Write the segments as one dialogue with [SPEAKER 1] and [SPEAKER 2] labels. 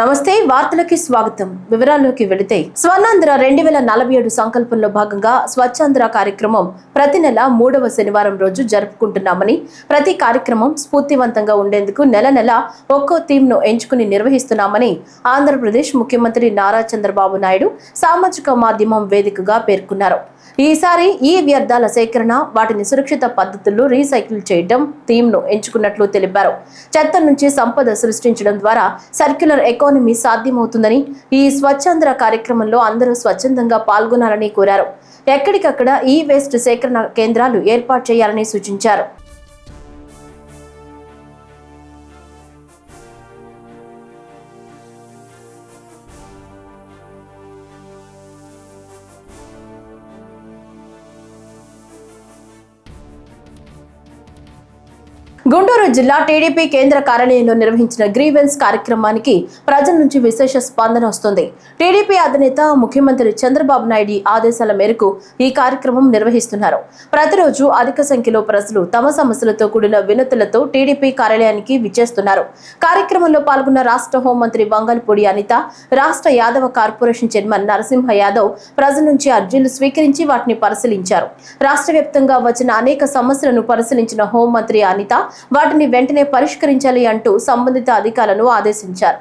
[SPEAKER 1] నమస్తే వార్తలకి స్వాగతం. వివరాల్లోకి వెళితే స్వర్ణాంధ్ర 2047 సంకల్పంలో భాగంగా స్వచ్ఛాంధ్ర కార్యక్రమం ప్రతి నెల 3వ శనివారం రోజు జరుపుకుంటున్నామని, ప్రతి కార్యక్రమం స్ఫూర్తివంతంగా ఉండేందుకు నెల నెల ఒక్కో థీమ్ ను ఎంచుకుని నిర్వహిస్తున్నామని ఆంధ్రప్రదేశ్ ముఖ్యమంత్రి నారా చంద్రబాబు నాయుడు సామాజిక మాధ్యమం వేదికగా పేర్కొన్నారు. ఈసారి ఈ వ్యర్థాల సేకరణ, వాటిని సురక్షిత పద్ధతుల్లో రీసైకిల్ చేయడం థీమ్ ను ఎంచుకున్నట్లు తెలిపారు. చెత్త నుంచి సంపద సృష్టించడం ద్వారా సర్క్యులర్ ఎకానమీ సాధ్యమవుతుందని, ఈ స్వచ్ఛాంధ్ర కార్యక్రమంలో అందరూ స్వచ్ఛందంగా పాల్గొనాలని కోరారు. ఎక్కడికక్కడ ఈ వేస్ట్ సేకరణ కేంద్రాలు ఏర్పాటు చేయాలని సూచించారు. గుంటూరు జిల్లా టీడీపీ కేంద్ర కార్యాలయంలో నిర్వహించిన గ్రీవెన్స్ కార్యక్రమానికి ప్రజల నుంచి విశేష స్పందన వస్తుంది. టీడీపీ అధినేత ముఖ్యమంత్రి చంద్రబాబు నాయుడు ఆదేశాల మేరకు ఈ కార్యక్రమం నిర్వహిస్తున్నారు. ప్రతిరోజు అధిక సంఖ్యలో ప్రజలు తమ సమస్యలతో కూడిన వినతులతో టీడీపీ కార్యాలయానికి విచ్చేస్తున్నారు. కార్యక్రమంలో పాల్గొన్న రాష్ట్ర హోంమంత్రి వంగల్పూడి అనిత, రాష్ట్ర యాదవ కార్పొరేషన్ చైర్మన్ నరసింహ యాదవ్ ప్రజల నుంచి అర్జీలు స్వీకరించి వాటిని పరిశీలించారు. రాష్ట్ర వ్యాప్తంగా వచ్చిన అనేక సమస్యలను పరిశీలించిన హోంమంత్రి అనిత వాటిని వెంటనే పరిష్కరించాలి అంటూ సంబంధిత అధికారులను ఆదేశించారు.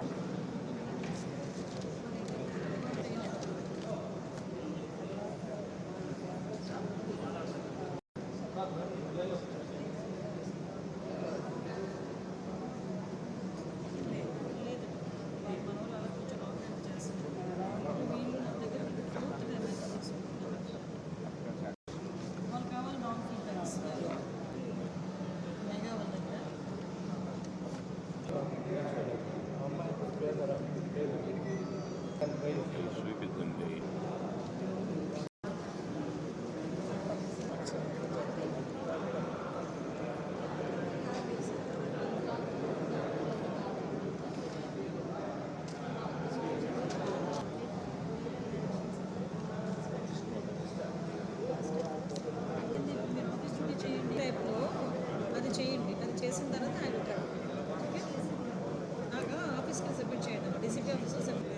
[SPEAKER 2] చేసిన తర్వాత ఆయన ఓకే నాకు ఆఫీస్కి సబ్మిట్ చేయండి, డీసీపీ ఆఫీస్లో సబ్మిట్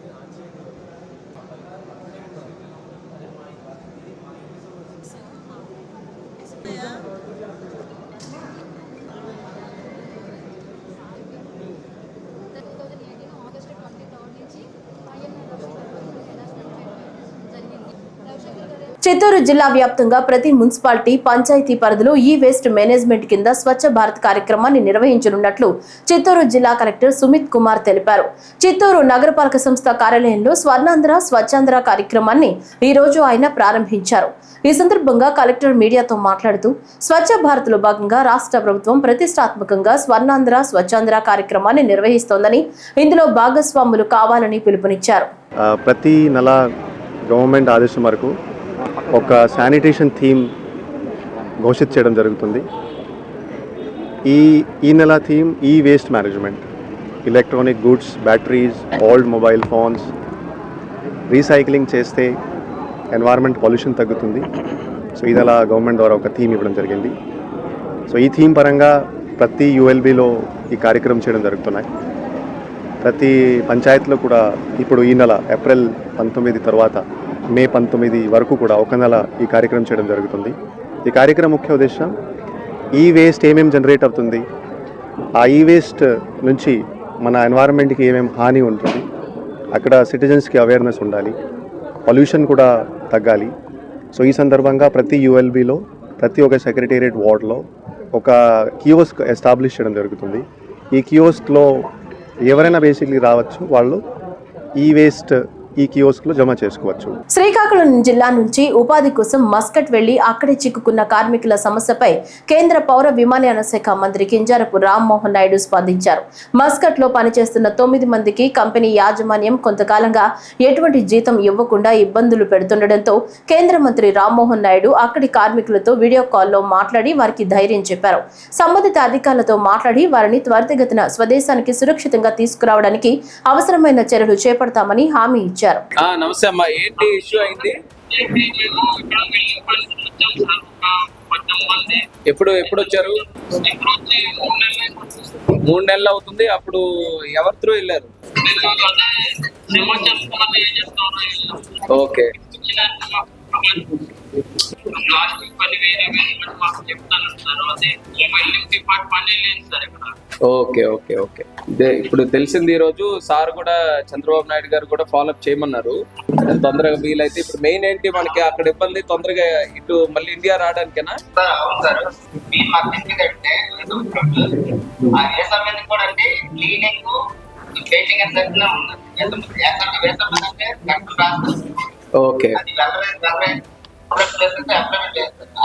[SPEAKER 1] చిత్తూరు జిల్లా వ్యాప్తంగా ప్రతి మున్సిపాలిటీ, పంచాయతీ పరిధిలో ఈ వేస్ట్ మేనేజ్మెంట్ కింద స్వచ్ఛ భారత్ కార్యక్రమాన్ని నిర్వహించనున్నట్లు చిత్తూరు జిల్లా కలెక్టర్ సుమిత్ కుమార్ తెలిపారు. చిత్తూరు నగరపాలక సంస్థ కార్యాలయంలో స్వర్ణాంధ్ర స్వచ్ఛాంధ్ర కార్యక్రమాన్ని ఈ రోజు ఆయన ప్రారంభించారు. ఈ సందర్భంగా కలెక్టర్ మీడియాతో మాట్లాడుతూ స్వచ్ఛ భారత్ లో భాగంగా రాష్ట్ర ప్రభుత్వం ప్రతిష్టాత్మకంగా స్వర్ణాంధ్ర స్వచ్ఛాంధ్ర కార్యక్రమాన్ని నిర్వహిస్తోందని, ఇందులో భాగస్వాములు కావాలని పిలుపునిచ్చారు.
[SPEAKER 3] ప్రతి నెల గవర్నమెంట్ ఆదేశం వరకు ఒక శానిటేషన్ థీమ్ ఘోషిత చేయడం జరుగుతుంది. ఈ నెల థీమ్ ఈ waste management, electronic goods, batteries, old mobile phones recycling చేస్తే ఎన్వైరన్మెంట్ పొల్యూషన్ తగ్గుతుంది. సో ఈ నెల గవర్నమెంట్ ద్వారా ఒక థీమ్ ఇవ్వడం జరిగింది. సో ఈ థీమ్ పరంగా ప్రతి యుఎల్బిలో ఈ కార్యక్రమం చేయడం జరుగుతున్నాయి. ప్రతి పంచాయతీలో కూడా ఇప్పుడు ఈ నెల ఏప్రిల్ 19 తర్వాత మే 19 వరకు కూడా ఒక నెల ఈ కార్యక్రమం చేయడం జరుగుతుంది. ఈ కార్యక్రమం ముఖ్య ఉద్దేశం ఈ వేస్ట్ ఏమేమి జనరేట్ అవుతుంది, ఆ ఈ వేస్ట్ నుంచి మన ఎన్వైరన్మెంట్కి ఏమేమి హాని ఉంటుంది, అక్కడ సిటిజన్స్కి అవేర్నెస్ ఉండాలి, పొల్యూషన్ కూడా తగ్గాలి. సో ఈ సందర్భంగా ప్రతి యుఎల్బిలో, ప్రతి ఒక్క సెక్రటేరియట్ వార్డ్లో ఒక కియోస్క్ ఎస్టాబ్లిష్ చేయడం జరుగుతుంది. ఈ కియోస్క్లో ఎవరైనా బేసిక్లీ రావచ్చు, వాళ్ళు ఈ వేస్ట్ ఈ కియోస్క్లో జమ చేసుకోవచ్చు.
[SPEAKER 1] శ్రీకాకుళం జిల్లా నుంచి ఉపాధి కోసం మస్కట్ వెళ్లి అక్కడే చిక్కుకున్న కార్మికుల సమస్యపై కేంద్ర పౌర విమానయాన శాఖ మంత్రి కింజారపు రామ్మోహన్ నాయుడు స్పందించారు. మస్కట్ లో పనిచేస్తున్న 9 మందికి కంపెనీ యాజమాన్యం కొంతకాలంగా ఎటువంటి జీతం ఇవ్వకుండా ఇబ్బందులు పెడుతుండటంతో కేంద్ర మంత్రి రామ్మోహన్ నాయుడు అక్కడి కార్మికులతో వీడియో కాల్లో మాట్లాడి వారికి ధైర్యం చెప్పారు. సంబంధిత అధికారులతో మాట్లాడి వారిని త్వరితగతిన స్వదేశానికి సురక్షితంగా తీసుకురావడానికి అవసరమైన చర్యలు చేపడతామని హామీ ఇచ్చారు.
[SPEAKER 4] నమస్తే అమ్మా, ఏంటి ఇష్యూ అయింది? ఎప్పుడు వచ్చారు? 3 నెలలు అవుతుంది. అప్పుడు ఎవరి త్రూ వెళ్ళారు? ఓకే ఓకే ఓకే ఓకే ఇప్పుడు తెలిసింది. ఈ రోజు సార్ కూడా చంద్రబాబు నాయుడు గారు కూడా ఫాలోఅప్ చేయమన్నారు తొందరగా వీలైతే. ఇప్పుడు మెయిన్ ఏంటి మనకి అక్కడ ఇబ్బంది, తొందరగా ఇటు మళ్ళీ ఇండియా రావడానికేనా?
[SPEAKER 5] అవును సార్, మీ మాకంటే ఏ సమయానికి కూడా అంటే క్లీనింగ్ పెయింటింగ్ అని సరిగ్గా ఉన్నది.
[SPEAKER 4] ఓకే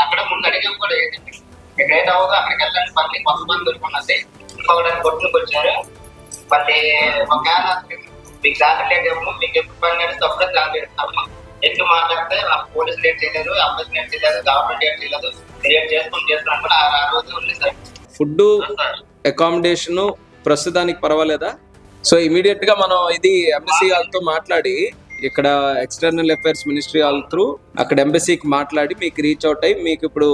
[SPEAKER 5] అక్కడ ముందు అడిగేవి కూడా ఏంటంటే ఎక్కడైతే అవ్వదో అక్కడికి వెళ్ళండి, మళ్ళీ కొత్త మంది దొరుకున్నది ఇంకొకటి కొట్టుకు వచ్చారు. మళ్ళీ ఒకవేళ మీకు రాకలేదేమో, మీకు ఎప్పుడు పని నడిస్తే అప్పుడే రాలేదు. ఎక్కువ మాట్లాడితే పోలీసు లేట్ చేయలేదు, అంబులెన్స్ లేట్ చేయలేదు, గవర్నమెంట్ లేట్ చేయలేదు, లేట్ చేస్తున్నాం కూడా ఆ రోజు ఉంది సార్.
[SPEAKER 4] ఫుడ్ అకామిడేషన్ ప్రస్తుతానికి పర్వాలేదా? సో ఇమీడియట్ గా మనం ఇది ఎంబసీ వాళ్ళతో మాట్లాడి, ఇక్కడ ఎక్స్టర్నల్ అఫైర్స్ మినిస్ట్రీ వాళ్ళ త్రూ అక్కడ ఎంబసీకి మాట్లాడి మీకు రీచ్ అవుట్ అయ్యి మీకు ఇప్పుడు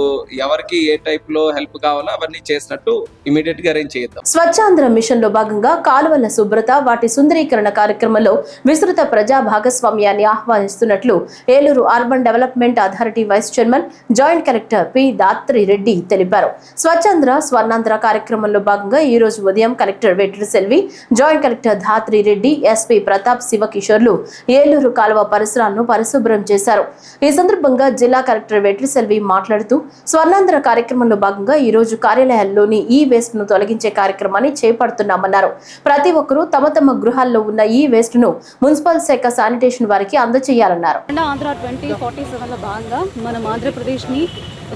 [SPEAKER 4] ఎవరికి ఏ టైప్ లో హెల్ప్ కావాలో అవన్నీ చేసినట్టు ఇమీడియట్ గా అరేంజ్ చేద్దాం.
[SPEAKER 1] స్వచ్ఛాంధ్ర మిషన్ లో భాగంగా కాలువల శుభ్రత, వాటి సుందరీకరణ కార్యక్రమంలో విస్తృత ప్రజా భాగస్వామ్యాన్ని ఆహ్వానిస్తున్నట్లు Eluru urban development authority vice chairman joint collector P Dhatri Reddy తెలిపారు. స్వచ్ఛాంధ్ర స్వర్ణాంధ్ర కార్యక్రమంలో భాగంగా ఈ రోజు ఉదయం collector Vetri Selvi, joint collector Dhatri Reddy, SP Pratap శివకిషోర్లు ఏలూరు కాలువ పరిసరాలను పరిశుభ్రం చేశారు. ఈ సందర్భంగా జిల్లా కలెక్టర్ వెట్రి సెల్వి మాట్లాడుతూ, స్వర్ణాంధ్ర కార్యక్రమంలో భాగంగా ఈ రోజు కార్యాలయాల్లోని ఈ వేస్ట్ ను తొలగించే కార్యక్రమాన్ని చేపడుతున్నామన్నారు. ప్రతి ఒక్కరూ తమ తమ గృహాల్లో ఉన్న ఈ వేస్ట్ ను మున్సిపల్ శాఖ శానిటేషన్ వారికి అందజేయాలన్నారు.
[SPEAKER 6] ఆంధ్ర 2047 లో భాగంగా మనం ఆంధ్రప్రదేశ్ ని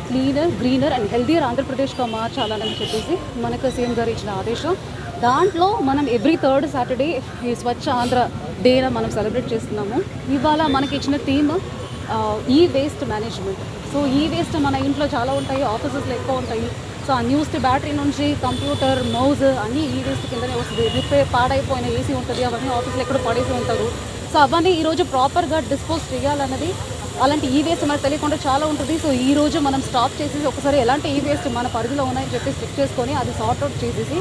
[SPEAKER 6] cleaner, greener and healthier Andhra Pradesh గా మార్చాలని చెప్పేసి మనకు సీఎం గారు ఇచ్చిన ఆదేశం. దాంట్లో మనం ఎవ్రీ థర్డ్ సాటర్డే ఈ స్వచ్ఛ ఆంధ్ర డేన మనం సెలబ్రేట్ చేస్తున్నాము. ఇవాళ మనకి ఇచ్చిన థీమ్ ఈ వేస్ట్ మేనేజ్మెంట్. సో ఈ వేస్ట్ మన ఇంట్లో చాలా ఉంటాయి, ఆఫీసెస్లో ఎక్కువ ఉంటాయి. సో ఆ న్యూస్ బ్యాటరీ నుంచి కంప్యూటర్, మౌజ్ అన్నీ ఈ వేస్ట్ కిందనే వస్తుంది. రిపేర్ పాడైపోయిన ఏసీ ఉంటుంది, అవన్నీ ఆఫీస్లో ఎక్కడ పడేసి ఉంటారు. సో అవన్నీ ఈరోజు ప్రాపర్గా డిస్పోజ్ చేయాలన్నది, అలాంటి ఈ వేస్ట్ మనకు తెలియకుండా చాలా ఉంటుంది. సో ఈ రోజు మనం స్టాప్ చేసేసి ఒకసారి ఎలాంటి ఈ వేస్ట్ మన పరిధిలో ఉన్నాయని చెప్పి చెక్ చేసుకొని అది సార్ట్అవుట్ చేసేసి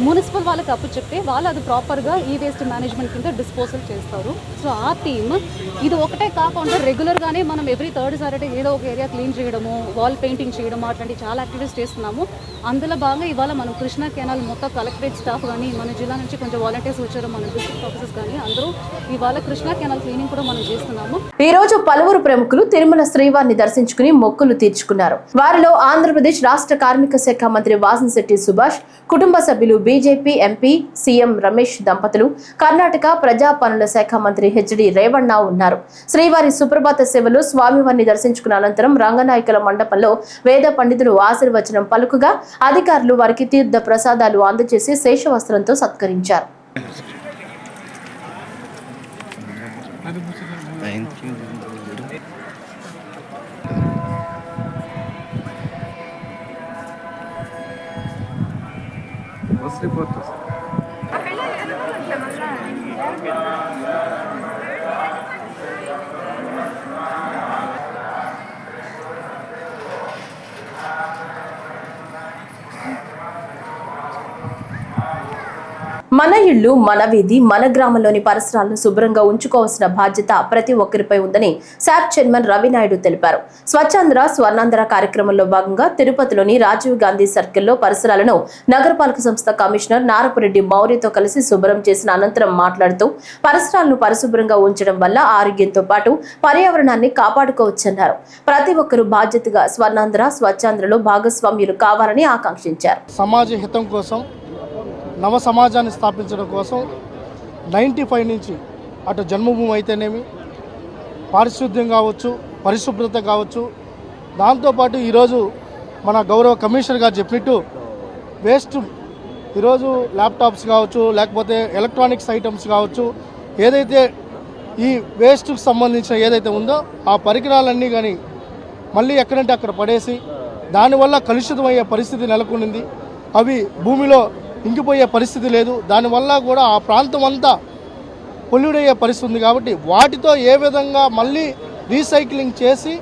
[SPEAKER 6] మున్సిపల్ వాళ్ళకి అప్పు చెప్తే వాళ్ళు అది ప్రాపర్గా ఈ వేస్ట్ మేనేజ్మెంట్ కింద డిస్పోజల్ చేస్తారు. సో ఆ థీమ్ ఇది ఒకటే కాకుండా రెగ్యులర్గానే మనం ఎవ్రీ థర్డ్ సాటర్డే ఏదో ఒక ఏరియా క్లీన్ చేయడము, వాల్ పెయింటింగ్ చేయడము, అట్లాంటి చాలా యాక్టివిటీస్ చేస్తున్నాము. అందులో భాగంగా ఇవాళ మనం కృష్ణా కెనాల్ మొత్తం కలెక్టరేట్ స్టాఫ్ కానీ మన జిల్లా నుంచి కొంచెం వాలంటీర్స్ వచ్చారు, మన డిస్ట్రిక్ట్ ఆఫీసర్స్ కానీ అందరూ ఇవాళ కృష్ణా కెనాల్ క్లీనింగ్ కూడా మనం చేస్తున్నాము.
[SPEAKER 1] ఈ రోజు పలువురు ప్రముఖులు తిరుమల శ్రీవారిని దర్శించుకుని మొక్కులు తీర్చుకున్నారు. వారిలో ఆంధ్రప్రదేశ్ రాష్ట్ర కార్మిక శాఖ మంత్రి వాసంశెట్టి సుభాష్, కుటుంబ సభ్యులు బీజేపీ ఎంపీ సీఎం రమేష్ దంపతులు, కర్ణాటక ప్రజా పనుల శాఖ మంత్రి హెచ్డి రేవಣ್ణ ఉన్నారు. శ్రీవారి సుప్రభాత సేవలు స్వామివారిని దర్శించుకున్న అనంతరం రంగనాయకుల మండపంలో వేద పండితులు ఆశీర్వచనం పలుకుగా అధికారులు వారికి తీర్థ ప్రసాదాలు అందజేసి శేషవస్త్రంతో సత్కరించారు. మన ఇళ్లు, మన వీధి, మన గ్రామంలోని పరిసరాలను శుభ్రంగా ఉంచుకోవాల్సిన బాధ్యత ప్రతి ఒక్కరిపై ఉందని శాప్ చైర్మన్ రవినాయుడు తెలిపారు. స్వచ్ఛాంధ్ర స్వర్ణాంధ్ర కార్యక్రమంలో భాగంగా తిరుపతిలోని రాజీవ్ గాంధీ సర్కిల్లో పరిసరాలను నగరపాలక సంస్థ కమిషనర్ నారపురెడ్డి మౌర్యతో కలిసి శుభ్రం చేసిన అనంతరం మాట్లాడుతూ, పరిసరాలను పరిశుభ్రంగా ఉంచడం వల్ల ఆరోగ్యంతో పాటు పర్యావరణాన్ని కాపాడుకోవచ్చన్నారు. ప్రతి ఒక్కరూ బాధ్యతగా స్వర్ణాంధ్ర స్వచ్ఛాంధ్రలో భాగస్వామ్యులు కావాలని ఆకాంక్షించారు.
[SPEAKER 7] సమాజ హితం కోసం, నవ సమాజాన్ని స్థాపించడం కోసం 95 నుంచి అటు జన్మభూమి అయితేనేమి, పారిశుద్ధ్యం కావచ్చు, పరిశుభ్రత కావచ్చు, దాంతోపాటు ఈరోజు మన గౌరవ కమిషనర్ గారు చెప్పినట్టు వేస్ట్ ఈరోజు ల్యాప్టాప్స్ కావచ్చు, లేకపోతే ఎలక్ట్రానిక్స్ ఐటమ్స్ కావచ్చు, ఏదైతే ఈ వేస్ట్కి సంబంధించిన ఏదైతే ఉందో ఆ పరికరాలన్నీ కానీ మళ్ళీ ఎక్కడంటే అక్కడ పడేసి దానివల్ల కలుషితమయ్యే పరిస్థితి నెలకొనింది. అవి భూమిలో ఇంకిపోయే పరిస్థితి లేదు. దానివల్ల కూడా ఆ ప్రాంతం అంతా పొల్యూట్ అయ్యే పరిస్థితి ఉంది. కాబట్టి వాటితో ఏ విధంగా మళ్ళీ రీసైక్లింగ్ చేసి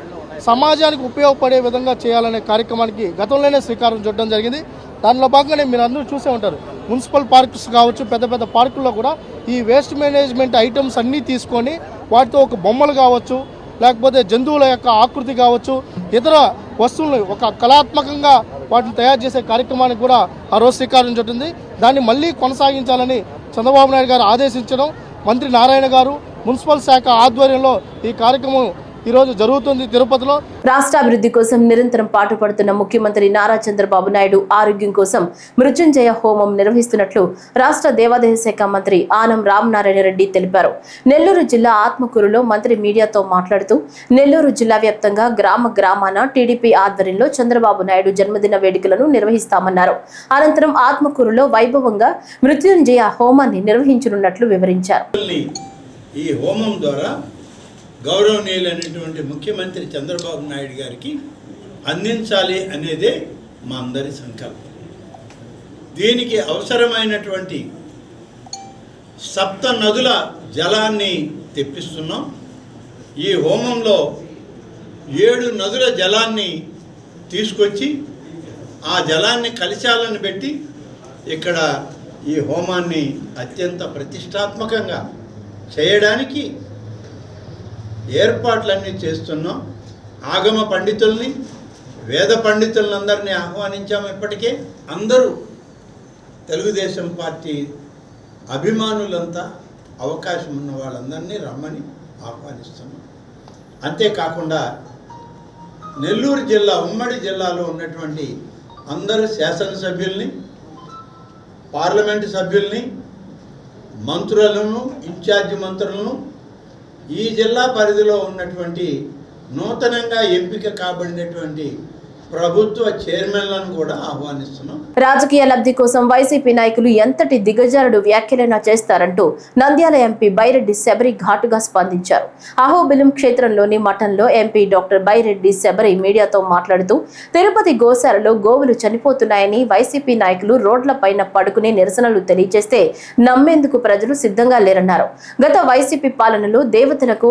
[SPEAKER 7] సమాజానికి ఉపయోగపడే విధంగా చేయాలనే కార్యక్రమానికి గతంలోనే శ్రీకారం చుట్టడం జరిగింది. దానిలో భాగంగానే మీరు అందరూ చూసే ఉంటారు, మున్సిపల్ పార్క్స్ కావచ్చు, పెద్ద పెద్ద పార్కుల్లో కూడా ఈ వేస్ట్ మేనేజ్మెంట్ ఐటమ్స్ అన్నీ తీసుకొని వాటితో ఒక బొమ్మలు కావచ్చు, లేకపోతే జంతువుల యొక్క ఆకృతి కావచ్చు, ఇతర వస్తువులను ఒక కళాత్మకంగా వాటిని తయారు చేసే కార్యక్రమానికి కూడా ఆ రోజు శ్రీకారం చుట్టింది. దాన్ని మళ్ళీ కొనసాగించాలని చంద్రబాబు నాయుడు గారు ఆదేశించడం, మంత్రి నారాయణ గారు మున్సిపల్ శాఖ ఆధ్వర్యంలో ఈ కార్యక్రమం ఈరోజు జరుగుతుంది తిరుపతిలో.
[SPEAKER 1] రాష్ట్ర అభివృద్ధి కోసం నిరంతరం పాటుపడుతున్న ముఖ్యమంత్రి నారా చంద్రబాబు నాయుడు ఆరోగ్యం కోసం మృత్యుంజయ హోమం నిర్వహిస్తున్నట్లు రాష్ట్ర దేవాదాయ శాఖ మంత్రి ఆనం రామనారాయణ రెడ్డి తెలిపారు. నెల్లూరు జిల్లా ఆత్మకూరులో మంత్రి మీడియాతో మాట్లాడుతూ నెల్లూరు జిల్లా వ్యాప్తంగా గ్రామాన టీడీపీ ఆధ్వర్యంలో చంద్రబాబు నాయుడు జన్మదిన వేడుకలను నిర్వహిస్తామన్నారు. అనంతరం ఆత్మకూరులో వైభవంగా మృత్యుంజయ హోమాన్ని నిర్వహించనున్నట్లు వివరించారు.
[SPEAKER 8] ఈ హోమం ద్వారా గౌరవనీయులైనటువంటి ముఖ్యమంత్రి చంద్రబాబు నాయుడు గారికి అందించాలి అనేదే మా అందరి సంకల్పం. దీనికి అవసరమైనటువంటి 7 నదుల జలాన్ని తెప్పిస్తున్నాం. ఈ హోమంలో 7 నదుల జలాన్ని తీసుకొచ్చి ఆ జలాన్ని కలశాలను పెట్టి ఇక్కడ ఈ హోమాన్ని అత్యంత ప్రతిష్టాత్మకంగా చేయడానికి ఏర్పాట్లన్నీ చేస్తున్నాం. ఆగమ పండితుల్ని, వేద పండితులందరినీ ఆహ్వానించాము. ఇప్పటికే అందరూ తెలుగుదేశం పార్టీ అభిమానులంతా అవకాశం ఉన్న వాళ్ళందరినీ రమ్మని ఆహ్వానిస్తున్నాం. అంతేకాకుండా నెల్లూరు జిల్లా, ఉమ్మడి జిల్లాలో ఉన్నటువంటి అందరు శాసనసభ్యుల్ని, పార్లమెంటు సభ్యుల్ని, మంత్రులను, ఇన్ఛార్జి మంత్రులను, ఈ జిల్లా పరిధిలో ఉన్నటువంటి నూతనంగా ఎంపిక కాబడినటువంటి ప్రభుత్వ చైర్మన్లను కూడా ఆహ్వానిస్తున్నాం.
[SPEAKER 1] రాజకీయ లబ్ధి కోసం వైసీపీ నాయకులు ఎంతటి దిగజారుడు వ్యాఖ్యలైనా చేస్తారంటూ నంద్యాల ఎంపీ బైరెడ్డి శబరి ఘాటుగా స్పందించారు. అహోబిలం క్షేత్రంలోని మఠంలో ఎంపీ డాక్టర్ బైరెడ్డి శబరి మీడియాతో మాట్లాడుతూ తిరుపతి గోశాలలో గోవులు చనిపోతున్నాయని వైసీపీ నాయకులు రోడ్లపైన పడుకునే నిరసనలు తెలియజేస్తే నమ్మేందుకు ప్రజలు సిద్ధంగా లేరన్నారు. గత వైసీపీ పాలనలో దేవతలకు,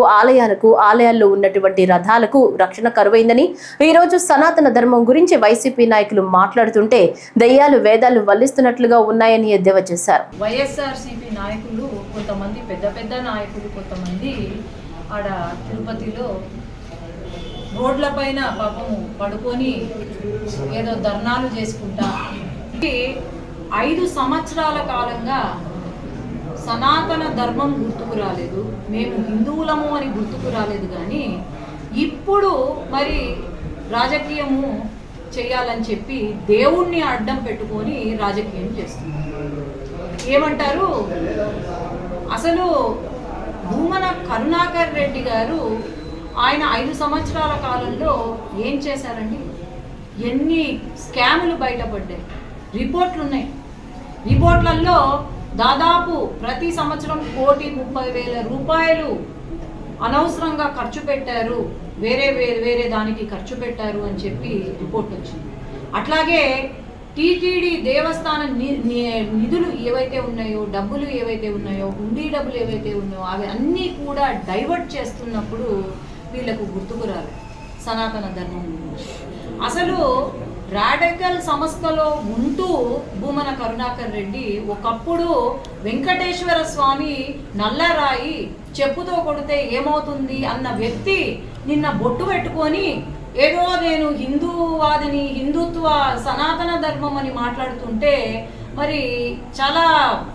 [SPEAKER 1] ఆలయాల్లో ఉన్నటువంటి రథాలకు రక్షణ కరువైందని, ఈ రోజు సనాతన ధర్మం గురించి వైసీపీ నాయకులు మాట్లాడుతుంటే దయ్యాలు వేదాలు వల్లిస్తున్నట్లుగా ఉన్నాయని ఎద్దేవా చేశారు.
[SPEAKER 2] వైఎస్ఆర్సీపీ నాయకులు కొంతమంది, పెద్ద నాయకులు కొంతమంది ఆడ తిరుపతిలో రోడ్లపైన పాపము పడుకొని ఏదో ధర్నాలు చేసుకుంటా 5 సంవత్సరాల కాలంగా సనాతన ధర్మం గుర్తుకు రాలేదు, మేము హిందువులము అని గుర్తుకు రాలేదు. కానీ ఇప్పుడు మరి రాజకీయము చేయాలని చెప్పి దేవుణ్ణి అడ్డం పెట్టుకొని రాజకీయం చేస్తున్నారు. ఏమంటారు, అసలు భూమన కరుణాకర్ రెడ్డి గారు ఆయన 5 సంవత్సరాల కాలంలో ఏం చేశారండి? ఎన్ని స్కాములు బయటపడ్డాయి, రిపోర్ట్లు ఉన్నాయి. రిపోర్ట్లలో దాదాపు ప్రతి సంవత్సరం 1,30,000 రూపాయలు అనవసరంగా ఖర్చు పెట్టారు, వేరే దానికి ఖర్చు పెట్టారు అని చెప్పి రిపోర్ట్ వచ్చింది. అట్లాగే టీటీడీ దేవస్థాన నిధులు ఏవైతే ఉన్నాయో, డబ్బులు ఏవైతే ఉన్నాయో, హుండీ డబ్బులు ఏవైతే ఉన్నాయో అవి అన్నీ కూడా డైవర్ట్ చేస్తున్నప్పుడు వీళ్ళకు గుర్తుకు రాలేదు సనాతన ధర్మం గురించి. అసలు రాడికల్ సంస్థలో ఉంటూ భూమన కరుణాకర్ రెడ్డి ఒకప్పుడు వెంకటేశ్వర స్వామి నల్లరాయి చెప్పుతో కొడితే ఏమవుతుంది అన్న వ్యక్తి నిన్న బొట్టు పెట్టుకొని ఏదో నేను హిందూవాదిని, హిందుత్వ సనాతన ధర్మం అని మాట్లాడుతుంటే మరి చాలా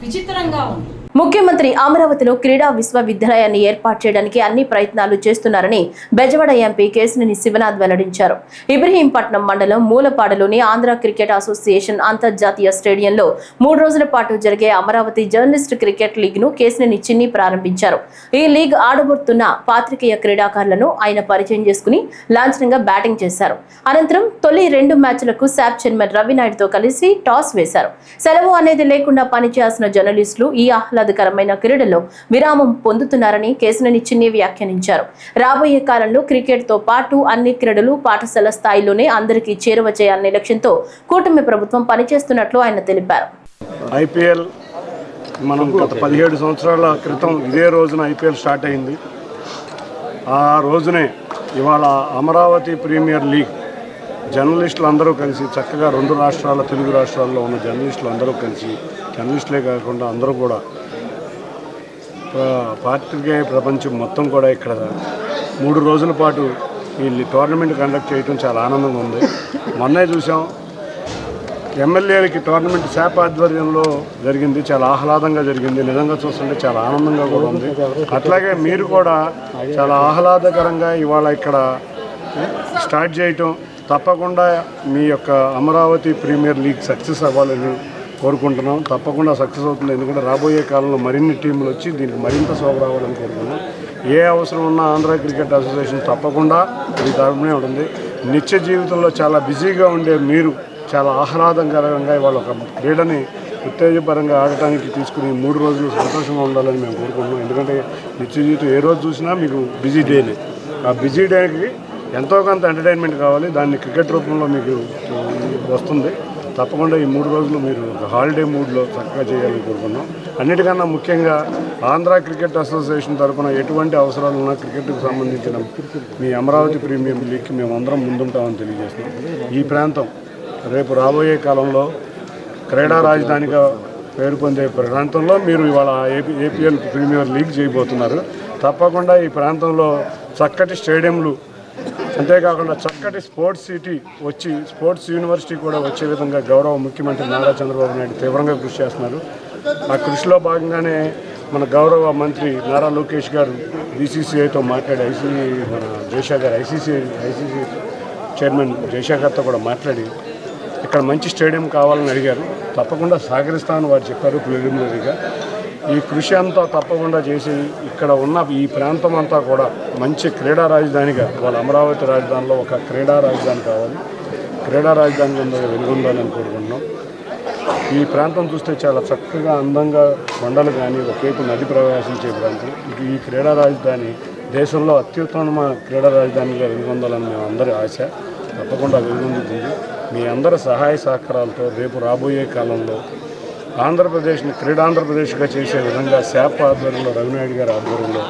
[SPEAKER 2] విచిత్రంగా ఉంది.
[SPEAKER 1] ముఖ్యమంత్రి అమరావతిలో క్రీడా విశ్వవిద్యాలయాన్ని ఏర్పాటు చేయడానికి అన్ని ప్రయత్నాలు చేస్తున్నారని బెజవాడ ఎంపీ కేశినేని శివనాథ్ వెల్లడించారు. ఇబ్రహీంపట్నం మండలం మూలపాడలోని ఆంధ్ర క్రికెట్ అసోసియేషన్ అంతర్జాతీయ స్టేడియంలో 3 రోజుల పాటు జరిగే అమరావతి జర్నలిస్ట్ క్రికెట్ లీగ్ ను కేశినేని చిన్ని ప్రారంభించారు. ఈ లీగ్ ఆడబడుతున్న పాత్రికేయ క్రీడాకారులను ఆయన పరిచయం చేసుకుని లాంఛనంగా బ్యాటింగ్ చేశారు. అనంతరం తొలి 2 మ్యాచ్లకు శాప్ చైర్మన్ రవినాయుడుతో కలిసి టాస్ వేశారు. సెలవు అనేది లేకుండా పనిచేయాల్సిన జర్నలిస్టులు ఈ ఆహ్లాదకరమైన క్రీడలో విరామం పొందుతున్నారని కేశినేని చిన్ని వ్యాఖ్యానించారు. రాబోయే కాలంలో క్రికెట్ తో పాటు అన్ని క్రీడలు పాఠశాల స్థాయిలోనే అందరికీ చేరువ చేయాలనే లక్ష్యంతో కూటమి ప్రభుత్వం పనిచేస్తున్నట్లు ఆయన తెలిపారు.
[SPEAKER 9] ఐపీఎల్ మనం గత 17 సంవత్సరాల క్రితం ఇదే రోజున ఐపీఎల్ స్టార్ట్ అయింది. ఆ రోజునే ఇవాళ అమరావతి ప్రీమియర్ లీగ్ జర్నలిస్టులు అందరూ కలిసి చక్కగా 2 రాష్ట్రాల తెలుగు రాష్ట్రాల్లో ఉన్న జర్నలిస్టులు అందరూ కలిసి, జర్నలిస్టులే కాకుండా అందరూ కూడా పాత్రికేయ ప్రపంచం మొత్తం కూడా ఇక్కడ 3 రోజుల పాటు ఈ టోర్నమెంట్ కండక్ట్ చేయడం చాలా ఆనందంగా ఉంది. మొన్నే చూసాం, ఎమ్మెల్యేలకి టోర్నమెంట్ శాప్ ఆధ్వర్యంలో జరిగింది, చాలా ఆహ్లాదంగా జరిగింది. నిజంగా చూస్తుంటే చాలా ఆనందంగా కూడా ఉంది. అట్లాగే మీరు కూడా చాలా ఆహ్లాదకరంగా ఇవాళ ఇక్కడ స్టార్ట్ చేయటం, తప్పకుండా మీ యొక్క అమరావతి ప్రీమియర్ లీగ్ సక్సెస్ అవ్వాలని కోరుకుంటున్నాం. తప్పకుండా సక్సెస్ అవుతుంది, ఎందుకంటే రాబోయే కాలంలో మరిన్ని టీంలు వచ్చి దీనికి మరింత శోభ రావాలని కోరుకుంటున్నాం. ఏ అవసరం ఉన్నా ఆంధ్ర క్రికెట్ అసోసియేషన్ తప్పకుండా ఈ తరపునే ఉంటుంది. నిత్య జీవితంలో చాలా బిజీగా ఉండే మీరు చాలా ఆహ్లాదకరంగా ఇవాళ ఒక క్రీడని ఉత్తేజపరంగా ఆడటానికి తీసుకుని 3 రోజులు సంతోషంగా ఉండాలని మేము కోరుకుంటున్నాం. ఎందుకంటే నిత్య జీవితం ఏ రోజు చూసినా మీకు బిజీ డేనే. ఆ బిజీ డేకి ఎంతో కొంత ఎంటర్టైన్మెంట్ కావాలి, దాన్ని క్రికెట్ రూపంలో మీకు వస్తుంది. తప్పకుండా ఈ 3 రోజులు మీరు ఒక హాలిడే మూడ్లో చక్కగా చేయాలని కోరుకున్నాం. అన్నిటికన్నా ముఖ్యంగా ఆంధ్ర క్రికెట్ అసోసియేషన్ తరఫున ఎటువంటి అవసరాలు ఉన్నా క్రికెట్కి సంబంధించిన మీ అమరావతి ప్రీమియం లీగ్కి మేము అందరం ముందుంటామని తెలియజేస్తున్నాం. ఈ ప్రాంతం రేపు రాబోయే కాలంలో క్రీడా రాజధానిగా పేరు పొందే ప్రాంతంలో మీరు ఇవాళ ఏపీఎల్ ప్రీమియర్ లీగ్ చేయబోతున్నారు. తప్పకుండా ఈ ప్రాంతంలో చక్కటి స్టేడియంలు, అంతేకాకుండా చక్కటి స్పోర్ట్స్ సిటీ వచ్చి స్పోర్ట్స్ యూనివర్సిటీ కూడా వచ్చే విధంగా గౌరవ ముఖ్యమంత్రి నారా చంద్రబాబు నాయుడు తీవ్రంగా కృషి చేస్తున్నారు. ఆ కృషిలో భాగంగానే మన గౌరవ మంత్రి నారా లోకేష్ గారు బీసీసీఐతో మాట్లాడి మన జైషా గారు ఐసీసీ చైర్మన్ జైషా గారితో కూడా మాట్లాడి ఇక్కడ మంచి స్టేడియం కావాలని అడిగారు. తప్పకుండా సహకరిస్తామని వారు చెప్పారు ప్రిలిమినరీగా. ఈ కృషి అంతా తప్పకుండా చేసి ఇక్కడ ఉన్న ఈ ప్రాంతం అంతా కూడా మంచి క్రీడా రాజధానిగా, వాళ్ళ అమరావతి రాజధానిలో ఒక క్రీడా రాజధాని కావాలి, క్రీడా రాజధాని వెలుగొందాలని కోరుకుంటున్నాం. ఈ ప్రాంతం చూస్తే చాలా చక్కగా అందంగా కొండలు కానీ ఒకవైపు నది ప్రవేశించే ప్రాంతం. ఈ క్రీడా రాజధాని దేశంలో అత్యుత్తమ క్రీడా రాజధానిగా వెలుగొందాలని మేము అందరి ఆశ. తప్పకుండా వెలుగొందుతుంది. మీ అందరి సహాయ సహకారాలతో రేపు రాబోయే కాలంలో ఆంధ్రప్రదేశ్ని క్రీడాంధ్రప్రదేశ్గా చేసే విధంగా శాప్ ఆధ్వర్యంలో రవినాయుడు గారి ఆధ్వర్యంలో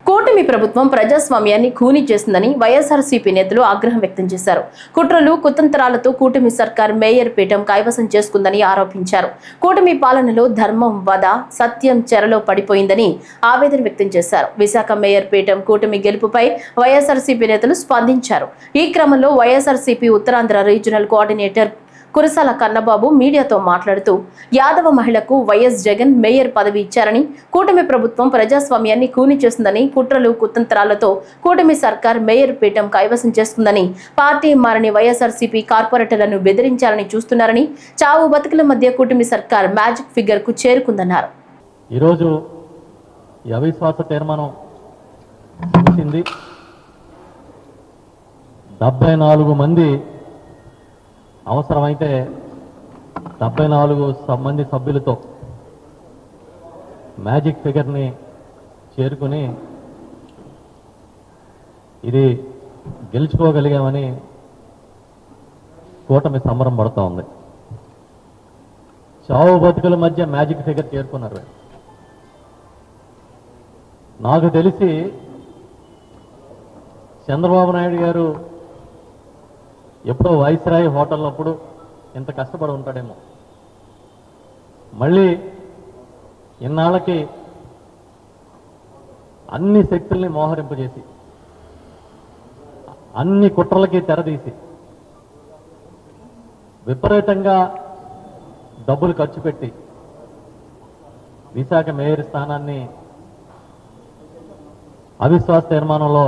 [SPEAKER 1] కూటమి ప్రభుత్వం ప్రజాస్వామ్యాన్ని ఖూనీ చేసిందని వైఎస్ఆర్సీపీ నేతలు ఆగ్రహం వ్యక్తం చేశారు. కుట్రలు కుతంత్రాలతో కూటమి సర్కార్ మేయర్ పీఠం కైవసం చేసుకుందని ఆరోపించారు. కూటమి పాలనలో ధర్మం వద, సత్యం చెరలో పడిపోయిందని ఆవేదన వ్యక్తం చేశారు. విశాఖ మేయర్ పీఠం కూటమి గెలుపుపై వైఎస్ఆర్సీపీ నేతలు స్పందించారు. ఈ క్రమంలో వైఎస్ఆర్సీపీ ఉత్తరాంధ్ర రీజనల్ కోఆర్డినేటర్ కురసాల కన్నబాబు మీడియాతో మాట్లాడుతూ యాదవ మహిళకు వైఎస్ జగన్ మేయర్ పదవి ఇచ్చారని, కూటమి ప్రభుత్వం ప్రజాస్వామ్యాన్ని ఖూనీ చేస్తుందని, కుట్రలు కుతంత్రాలతో కూటమి సర్కార్ మేయర్ పీఠం కైవసం చేస్తుందని, పార్టీ మారని వైఎస్ఆర్సీపీ కార్పొరేటర్లను బెదిరించాలని చూస్తున్నారని, చావు బతుకుల మధ్య కూటమి సర్కార్ మ్యాజిక్ ఫిగర్ కు చేరుకుందన్నారు.
[SPEAKER 10] ఈరోజు ఈ అవిశ్వాస తీర్మానం ముగిసింది. 74 మంది అవసరమైతే 74 మంది సభ్యులతో మ్యాజిక్ ఫిగర్ని చేరుకుని ఇది గెలుచుకోగలిగామని కూటమి సంబరం పడుతూ ఉంది. చావు బతుకుల మధ్య మ్యాజిక్ ఫిగర్ చేరుకున్నారు. నాకు తెలిసి చంద్రబాబు నాయుడు గారు ఎప్పుడో వైస్రాయ్ హోటల్నప్పుడు ఇంత కష్టపడి ఉంటాడేమో. మళ్ళీ ఇన్నాళ్ళకి అన్ని శక్తుల్ని మోహరింపజేసి, అన్ని కుట్రలకి తెరదీసి, విపరీతంగా డబ్బులు ఖర్చు పెట్టి విశాఖ మేయర్ స్థానాన్ని అవిశ్వాస తీర్మానంలో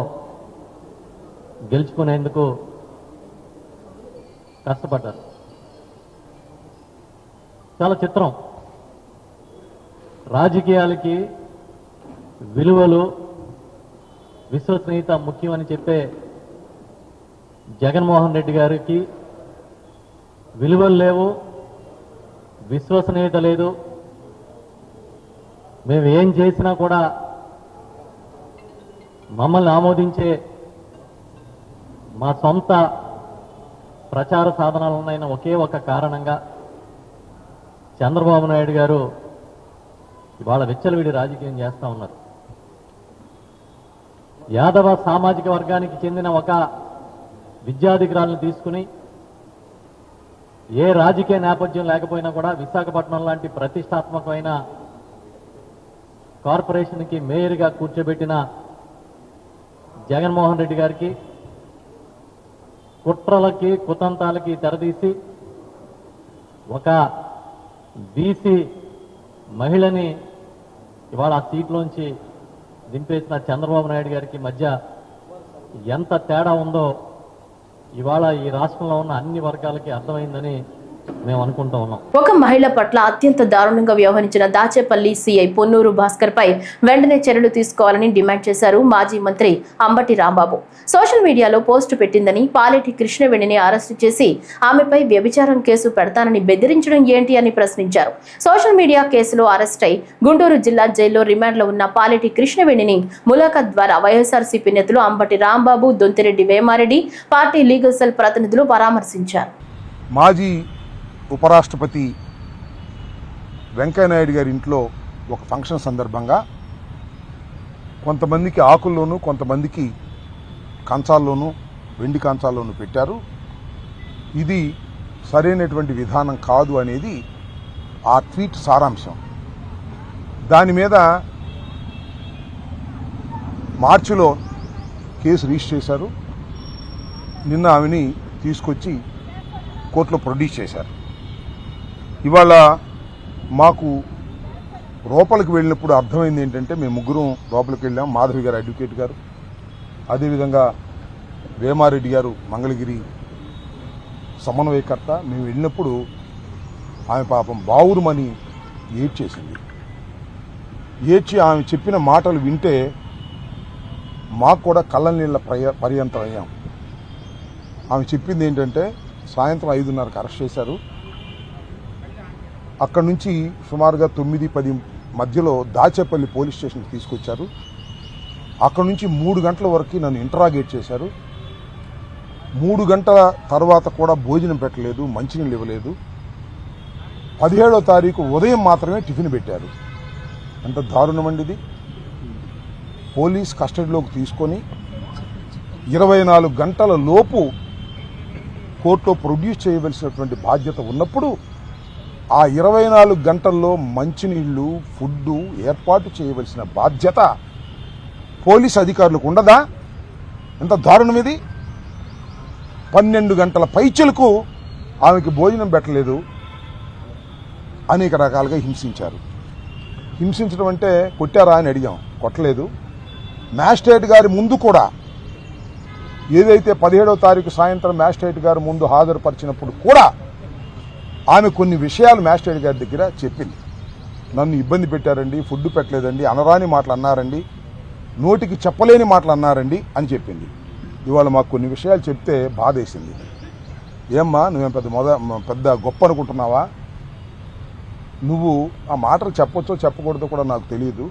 [SPEAKER 10] గెలుచుకునేందుకు కష్టపడ్డారు. చాలా చిత్రం. రాజకీయాలకి విలువలు, విశ్వసనీయత ముఖ్యమని చెప్పే జగన్మోహన్ రెడ్డి గారికి విలువలు లేవు, విశ్వసనీయత లేదు. మేము ఏం చేసినా కూడా మమ్మల్ని ఆమోదించే మా సొంత ప్రచార సాధనాలు ఉన్నాయన్న ఒకే ఒక కారణంగా చంద్రబాబు నాయుడు గారు ఇవాళ విచ్చలవిడి రాజకీయం చేస్తూ ఉన్నారు. యాదవ సామాజిక వర్గానికి చెందిన ఒక విద్యాధికారులను తీసుకుని ఏ రాజకీయ నేపథ్యం లేకపోయినా కూడా విశాఖపట్నం లాంటి ప్రతిష్టాత్మకమైన కార్పొరేషన్కి మేయర్గా కూర్చోబెట్టిన జగన్మోహన్ రెడ్డి గారికి కుట్రలకి కుతంత్రాలకి తెరదీసి ఒక బీసీ మహిళని ఇవాళ ఆ సీట్లోంచి దింపేసిన చంద్రబాబు నాయుడు గారికి మధ్య ఎంత తేడా ఉందో ఇవాళ ఈ రాష్ట్రంలో ఉన్న అన్ని వర్గాలకి అర్థమైందని మేము అనుకుంటూ ఉన్నాం.
[SPEAKER 1] ఒక మహిళ పట్ల అత్యంత దారుణంగా వ్యవహరించిన దాచేపల్లి సిఐ పొన్నూరు భాస్కర్ పై వెంటనే చర్యలు తీసుకోవాలని డిమాండ్ చేశారు మాజీ మంత్రి అంబటి రాంబాబు. సోషల్ మీడియాలో పోస్టు పెట్టిందని పాలేటి కృష్ణవేణిని అరెస్టు చేసి ఆమెపై వ్యభిచారం కేసు పెడతానని బెదిరించడం ఏంటి అని ప్రశ్నించారు. సోషల్ మీడియా కేసులో అరెస్ట్ అయి గుంటూరు జిల్లా జైల్లో రిమాండ్లో ఉన్న పాలేటి కృష్ణవేణిని ములాఖత్ ద్వారా వైఎస్ఆర్సీపీ నేతలు Ambati Rambabu, Dontireddy Vemareddy, party legal cell ప్రతినిధులు పరామర్శించారు.
[SPEAKER 11] మాజీ ఉపరాష్ట్రపతి వెంకయ్యనాయుడు గారి ఇంట్లో ఒక ఫంక్షన్ సందర్భంగా కొంతమందికి ఆకుల్లోనూ కొంతమందికి కంచాల్లోనూ వెండి కంచాల్లోనూ పెట్టారు. ఇది సరైనటువంటి విధానం కాదు అనేది ఆ ట్వీట్ సారాంశం. దాని మీద మార్చిలో కేసు రిజిస్టర్ చేశారు. నిన్న ఆమెని తీసుకొచ్చి కోర్టులో ప్రొడ్యూస్ చేశారు. ఇవాళ మాకు లోపలికి వెళ్ళినప్పుడు అర్థమైంది ఏంటంటే, మేము ముగ్గురం లోపలికి వెళ్ళాం. మాధవి గారు అడ్వకేట్ గారు, అదేవిధంగా వేమారెడ్డి గారు మంగళగిరి సమన్వయకర్త. మేము వెళ్ళినప్పుడు ఆమె పాపం బావురుమని ఏడ్చేసింది. ఏడ్చి ఆమె చెప్పిన మాటలు వింటే మాకు కూడా కళ్ళ నీళ్ళ పర్యంతం అయ్యాం. ఆమె చెప్పింది ఏంటంటే, సాయంత్రం 5:30కి అరెస్ట్ చేశారు. అక్కడి నుంచి సుమారుగా 9-10 మధ్యలో దాచేపల్లి పోలీస్ స్టేషన్కి తీసుకొచ్చారు. అక్కడి నుంచి 3 గంటల వరకు నన్ను ఇంటరాగేట్ చేశారు. 3 గంటల తర్వాత కూడా భోజనం పెట్టలేదు, మంచినీళ్ళు ఇవ్వలేదు. 17వ తారీఖు ఉదయం మాత్రమే టిఫిన్ పెట్టారు. ఎంత దారుణమండి ఇది. పోలీస్ కస్టడీలోకి తీసుకొని 24 గంటల లోపు కోర్టులో ప్రొడ్యూస్ చేయవలసినటువంటి బాధ్యత ఉన్నప్పుడు ఆ 24 గంటల్లో మంచినీళ్లు, ఫుడ్డు ఏర్పాటు చేయవలసిన బాధ్యత పోలీస్ అధికారులకు ఉండదా? ఎంత దారుణం ఇది. 12 గంటల పైచలకు ఆమెకి భోజనం పెట్టలేదు. అనేక రకాలుగా హింసించారు. హింసించడం అంటే కొట్టారా అని అడిగాం, కొట్టలేదు. మ్యాజిస్ట్రేట్ గారి ముందు కూడా, ఏదైతే 17వ తారీఖు సాయంత్రం మ్యాజిస్ట్రేట్ గారు ముందు హాజరుపరిచినప్పుడు కూడా ఆమె కొన్ని విషయాలు మ్యాజిస్ట్రేట్ గారి దగ్గర చెప్పింది. నన్ను ఇబ్బంది పెట్టారండి, ఫుడ్ పెట్టలేదండి, అనరాని మాటలు అన్నారండి, నోటికి చెప్పలేని మాటలు అన్నారండి అని చెప్పింది. ఇవాళ మాకు కొన్ని విషయాలు చెప్తే బాధేసింది. ఏమ్మా నువ్వేం పెద్ద గొప్ప అనుకుంటున్నావా? నువ్వు ఆ మాటలు చెప్పొచ్చో చెప్పకూడదో కూడా నాకు తెలియదు.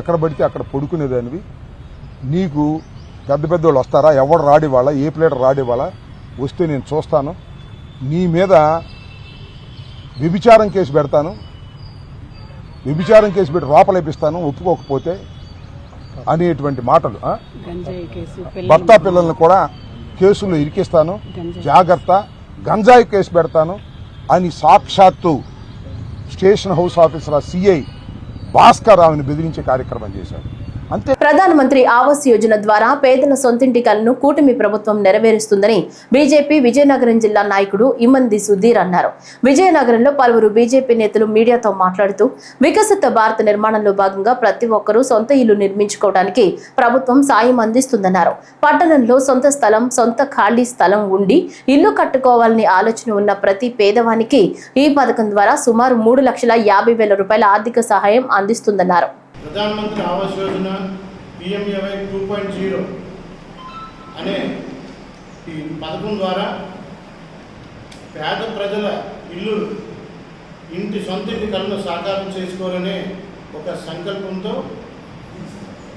[SPEAKER 11] ఎక్కడ పడితే అక్కడ పడుకునేదానివి. నీకు పెద్ద పెద్దోళ్ళు వస్తారా? ఎవడు రాడివాళ్ళ, ఏ ప్లేటర్ రాడివాళ్ళ? వస్తే నేను చూస్తాను. నీ మీద వ్యభిచారం కేసు పెడతాను, వ్యభిచారం కేసు పెట్టి లోపలేపిస్తాను ఒప్పుకోకపోతే అనేటువంటి మాటలు. భర్త పిల్లల్ని కూడా కేసుల్లో ఇరికిస్తాను, జాగ్రత్త, గంజాయి కేసు పెడతాను అని సాక్షాత్తు station house officer CI Bhaskar రావుని బెదిరించే కార్యక్రమం చేశారు. అంతే.
[SPEAKER 1] ప్రధానమంత్రి ఆవాస్ యోజన ద్వారా పేదల సొంతింటి కలను కూటమి ప్రభుత్వం నెరవేరుస్తుందని బీజేపీ విజయనగరం జిల్లా నాయకుడు ఇమ్మంది సుధీర్ అన్నారు. విజయనగరంలో పలువురు బీజేపీ నేతలు మీడియాతో మాట్లాడుతూ, వికసిత భారత నిర్మాణంలో భాగంగా ప్రతి ఒక్కరూ సొంత ఇల్లు నిర్మించుకోవడానికి ప్రభుత్వం సాయం అందిస్తుందన్నారు. పట్టణంలో సొంత స్థలం, సొంత ఖాళీ స్థలం ఉండి ఇల్లు కట్టుకోవాలని ఆలోచన ఉన్న ప్రతి పేదవానికి ఈ పథకం ద్వారా సుమారు 3,50,000 రూపాయల ఆర్థిక సహాయం అందిస్తుందన్నారు.
[SPEAKER 7] ప్రధానమంత్రి ఆవాస్ యోజన PMAY 2.0 అనే ఈ పథకం ద్వారా పేద ప్రజల ఇంటి సొంత ఇంటి కలను సాకారం చేసుకోవాలనే ఒక సంకల్పంతో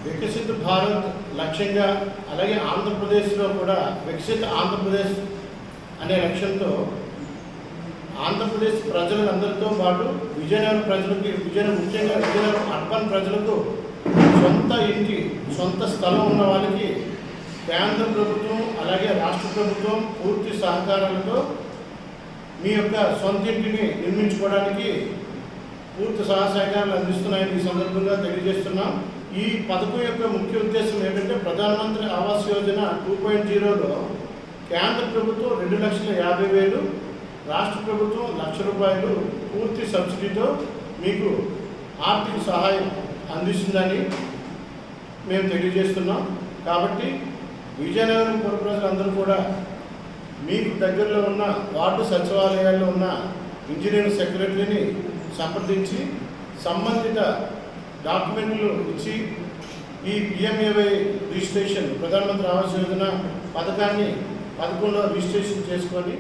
[SPEAKER 7] వికసిత భారత్ లక్ష్యంగా, అలాగే ఆంధ్రప్రదేశ్లో కూడా వికసిత ఆంధ్రప్రదేశ్ అనే లక్ష్యంతో ఆంధ్రప్రదేశ్ ప్రజలందరితో పాటు విజయనగరం ప్రజలకి, ముఖ్యంగా విజయనగరం అర్బన్ ప్రజలకు సొంత ఇంటి సొంత స్థలం ఉన్న వాళ్ళకి కేంద్ర ప్రభుత్వం అలాగే రాష్ట్ర ప్రభుత్వం పూర్తి సహకారాలతో మీ యొక్క సొంత ఇంటిని నిర్మించుకోవడానికి పూర్తి సహకారాలు అందిస్తున్నాయని ఈ సందర్భంగా తెలియజేస్తున్నాం. ఈ పథకం యొక్క ముఖ్య ఉద్దేశం ఏంటంటే ప్రధానమంత్రి ఆవాస్ యోజన 2.0లో కేంద్ర ప్రభుత్వం 2,50,000, రాష్ట్ర ప్రభుత్వం ₹1,00,000 పూర్తి సబ్సిడీతో మీకు ఆర్థిక సహాయం అందిస్తుందని మేము తెలియజేస్తున్నాం. కాబట్టి విజయనగరం పుర ప్రజలందరూ కూడా మీకు దగ్గరలో ఉన్న వార్డు సచివాలయాల్లో ఉన్న ఇంజనీరింగ్ సెక్రటరీని సంప్రదించి సంబంధిత డాక్యుమెంట్లు ఇచ్చి ఈ PMAY రిజిస్ట్రేషన్ ప్రధానమంత్రి ఆవాస్ యోజన పథకంలో రిజిస్ట్రేషన్ చేసుకొని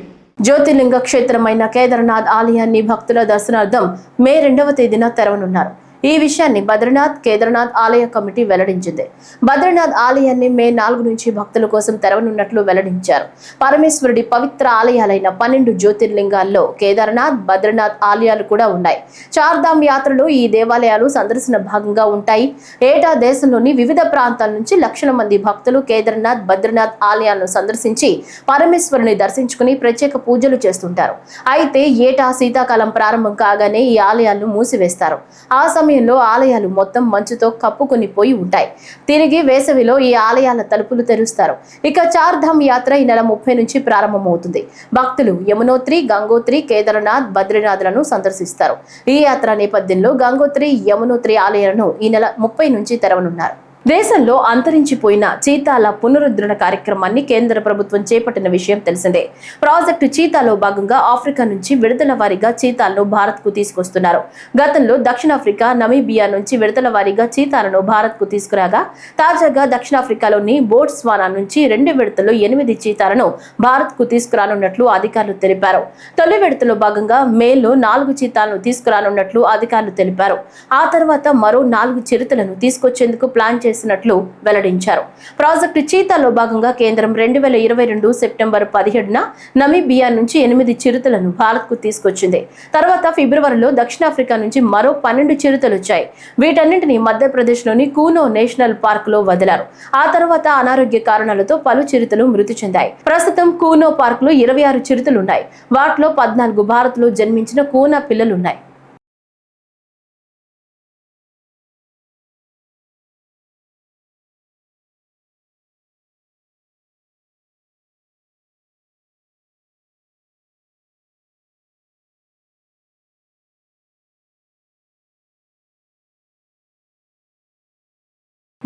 [SPEAKER 1] జ్యోతిర్లింగ క్షేత్రమైన కేదార్నాథ్ ఆలయాన్ని భక్తుల దర్శనార్థం మే 2వ తేదీన తెరవనున్నారు. ఈ విషయాన్ని బద్రీనాథ్ కేదార్నాథ్ ఆలయ కమిటీ వెల్లడించింది. బద్రీనాథ్ ఆలయాన్ని మే 4 నుంచి భక్తుల కోసం తెరవనున్నట్లు వెల్లడించారు. పరమేశ్వరుడి పవిత్ర ఆలయాలైన 12 జ్యోతిర్లింగాల్లో కేదార్నాథ్, బద్రీనాథ్ ఆలయాలు కూడా ఉన్నాయి. చార్ధామ్ యాత్రలో ఈ దేవాలయాలు సందర్శన భాగంగా ఉంటాయి. ఏటా దేశంలోని వివిధ ప్రాంతాల నుంచి లక్షల మంది భక్తులు కేదార్నాథ్, బద్రీనాథ్ ఆలయాలను సందర్శించి పరమేశ్వరుని దర్శించుకుని ప్రత్యేక పూజలు చేస్తుంటారు. అయితే ఏటా శీతాకాలం ప్రారంభం కాగానే ఈ ఆలయాలను మూసివేస్తారు. ఆ సమయంలో ఆలయాలు మొత్తం మంచుతో కప్పుకొని పోయి ఉంటాయి. తిరిగి వేసవిలో ఈ ఆలయాల తలుపులు తెరుస్తారు. ఇక చార్ధామ్ యాత్ర ఈ నెల 30 నుంచి ప్రారంభమవుతుంది. భక్తులు యమునోత్రి, గంగోత్రి, కేదార్నాథ్, బద్రీనాథ్లను సందర్శిస్తారు. ఈ యాత్ర నేపథ్యంలో గంగోత్రి, యమునోత్రి ఆలయాలను ఈ నెల 30 నుంచి తెరవనున్నారు. దేశంలో అంతరించిపోయిన చీతాల పునరుద్ధరణ కార్యక్రమాన్ని కేంద్ర ప్రభుత్వం చేపట్టిన విషయం తెలిసిందే. ప్రాజెక్టు చీతాలో భాగంగా ఆఫ్రికా నుంచి విడతల వారీగా చీతాలను భారత్ కు తీసుకొస్తున్నారు. గతంలో దక్షిణాఫ్రికా, నమీబియా నుంచి విడతల వారీగా చీతాలను భారత్ కు తీసుకురాగా తాజాగా దక్షిణాఫ్రికాలోని బోట్స్వానా నుంచి 2 విడతల్లో 8 చీతాలను భారత్ కు తీసుకురానున్నట్లు అధికారులు తెలిపారు. తొలి విడతలో భాగంగా మేలో 4 చీతాలను తీసుకురానున్నట్లు అధికారులు తెలిపారు. ఆ తర్వాత మరో 4 చిరుతలను తీసుకొచ్చేందుకు ప్లాన్ చేసినట్లు వెల్లడించారు. ప్రాజెక్టు చీతాలో భాగంగా కేంద్రం 2022 సెప్టెంబర్ 17న నమీబియా నుంచి 8 చిరుతలను భారత్ కు తీసుకొచ్చింది. తర్వాత ఫిబ్రవరిలో దక్షిణాఫ్రికా నుంచి మరో 12 చిరుతలు వచ్చాయి. వీటన్నింటినీ మధ్యప్రదేశ్ లోని కూనో నేషనల్ పార్క్ లో వదిలారు. ఆ తర్వాత అనారోగ్య కారణాలతో పలు చిరుతలు మృతి చెందాయి. ప్రస్తుతం కూనో పార్క్ లో 26 చిరుతలున్నాయి. వాటిలో 14 భారత్ లో జన్మించిన కూనా పిల్లలున్నాయి.